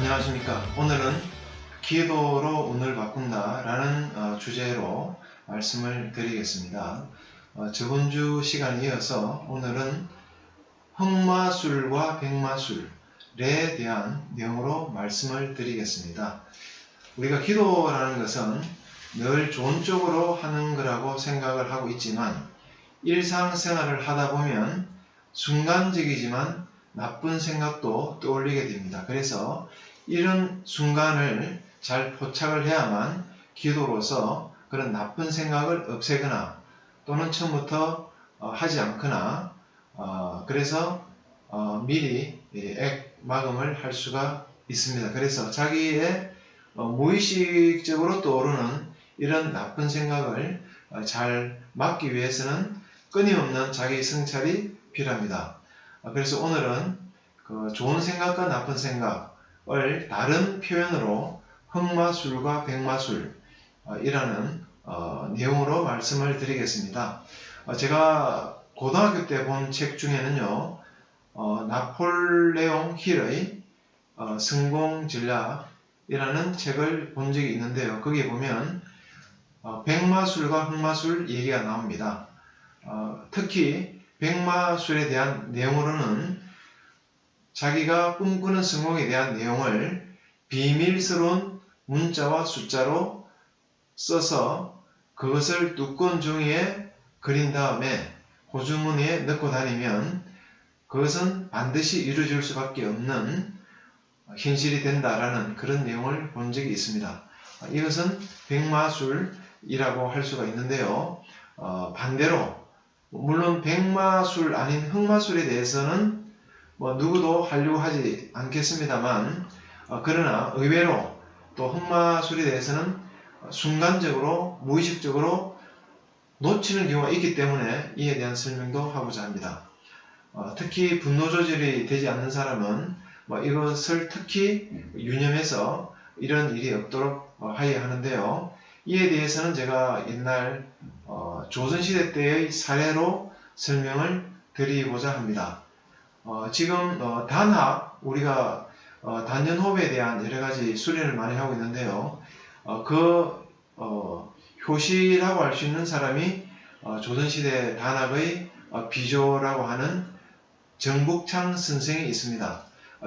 안녕하십니까. 오늘은 기도로 운을 바꾼다 라는 주제로 말씀을 드리겠습니다. 저번 주 시간에 이어서 오늘은 흑마술과 백마술에 대한 내용으로 말씀을 드리겠습니다. 우리가 기도라는 것은 늘 좋은 쪽으로 하는 거라고 생각을 하고 있지만 일상생활을 하다 보면 순간적이지만 나쁜 생각도 떠올리게 됩니다. 그래서 이런 순간을 잘 포착을 해야만 기도로서 그런 나쁜 생각을 없애거나 또는 처음부터 하지 않거나 그래서 미리 액마금을 할 수가 있습니다. 그래서 자기의 무의식적으로 떠오르는 이런 나쁜 생각을 잘 막기 위해서는 끊임없는 자기 성찰이 필요합니다. 그래서 오늘은 그 좋은 생각과 나쁜 생각을 다른 표현으로 흑마술과 백마술이라는 내용으로 말씀을 드리겠습니다. 제가 고등학교 때 본 책 중에는요, 나폴레옹 힐의 성공전략이라는 책을 본 적이 있는데요. 거기에 보면 백마술과 흑마술 얘기가 나옵니다. 특히 백마술에 대한 내용으로는 자기가 꿈꾸는 성공에 대한 내용을 비밀스러운 문자와 숫자로 써서 그것을 두꺼운 종이에 그린 다음에 호주머니에 넣고 다니면 그것은 반드시 이루어질 수밖에 없는 현실이 된다라는 그런 내용을 본 적이 있습니다. 이것은 백마술이라고 할 수가 있는데요. 반대로 물론 백마술 아닌 흑마술에 대해서는 누구도 하려고 하지 않겠습니다만 그러나 의외로 또 흑마술에 대해서는 순간적으로 무의식적으로 놓치는 경우가 있기 때문에 이에 대한 설명도 하고자 합니다. 특히 분노 조절이 되지 않는 사람은 이것을 특히 유념해서 이런 일이 없도록 하여야 하는데요. 이에 대해서는 제가 옛날 조선시대 때의 사례로 설명을 드리고자 합니다. 지금 단합, 우리가 단연호흡에 대한 여러가지 수련을 많이 하고 있는데요. 효시라고 할 수 있는 사람이 조선시대 단합의 비조라고 하는 정북창 선생이 있습니다.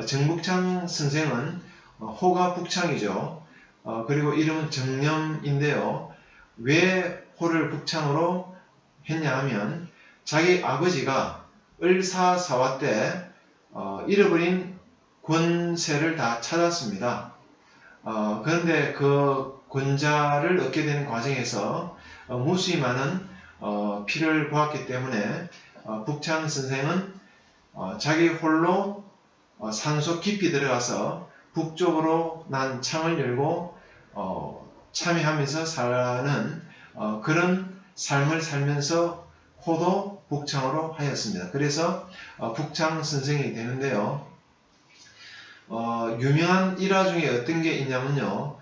정북창 선생은 호가 북창이죠. 그리고 이름은 정념인데요. 왜 호를 북창으로 했냐 하면 자기 아버지가 을사사화 때 잃어버린 권세를 다 찾았습니다. 그런데 그 권자를 얻게 되는 과정에서 무수히 많은 피를 보았기 때문에 북창 선생은 자기 홀로 산속 깊이 들어가서 북쪽으로 난 창을 열고 참여하면서 사는 그런 삶을 살면서 호도 북창으로 하였습니다. 그래서 북창 선생이 되는데요. 유명한 일화 중에 어떤 게 있냐면요.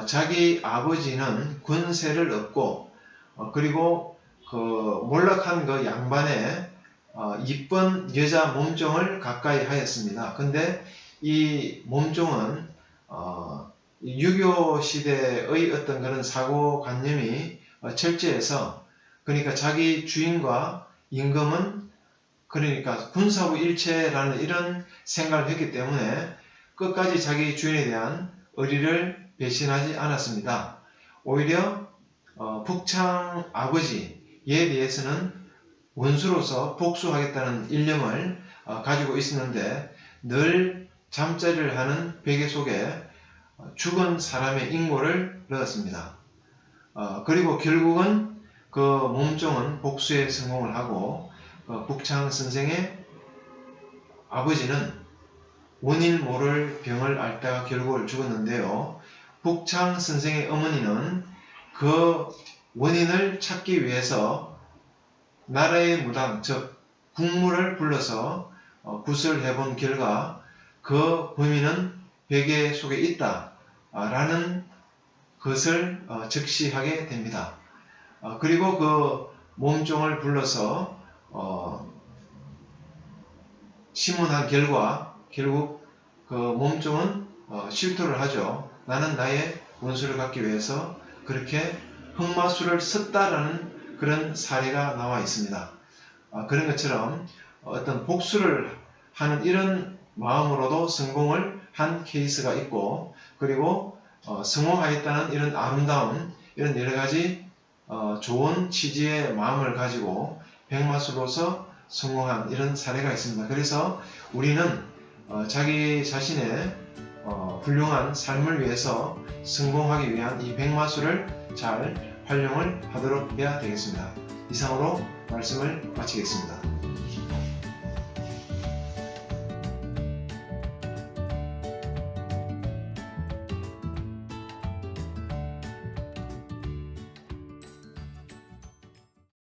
자기 아버지는 권세를 얻고 그리고 그 몰락한 그 양반의 이쁜 여자 몸종을 가까이 하였습니다. 근데 이 몸종은 유교 시대의 어떤 그런 사고관념이 철저해서 그러니까 자기 주인과 임금은 그러니까 군사부 일체라는 이런 생각을 했기 때문에 끝까지 자기 주인에 대한 의리를 배신하지 않았습니다. 오히려 북창 아버지에 대해서는 원수로서 복수하겠다는 일념을 가지고 있었는데 늘 잠자리를 하는 베개 속에 죽은 사람의 인고를 넣었습니다. 그리고 결국은 그 몸종은 복수에 성공을 하고 북창 선생의 아버지는 원인 모를 병을 앓다가 결국 죽었는데요. 북창 선생의 어머니는 그 원인을 찾기 위해서 나라의 무당, 즉 국무를 불러서 구슬 해본 결과 그 범인은 베개 속에 있다라는 것을 적시하게 됩니다. 그리고 그 몸종을 불러서 심문한 결과 결국 그 몸종은 실토를 하죠. 나는 나의 원수를 갚기 위해서 그렇게 흑마술을 썼다라는 그런 사례가 나와 있습니다. 그런 것처럼 어떤 복수를 하는 이런 마음으로도 성공을 한 케이스가 있고, 그리고 성공하였다는 이런 아름다운 이런 여러가지 좋은 취지의 마음을 가지고 백마술로서 성공한 이런 사례가 있습니다. 그래서 우리는 자기 자신의 훌륭한 삶을 위해서 성공하기 위한 이 백마술을 잘 활용을 하도록 해야 되겠습니다. 이상으로 말씀을 마치겠습니다.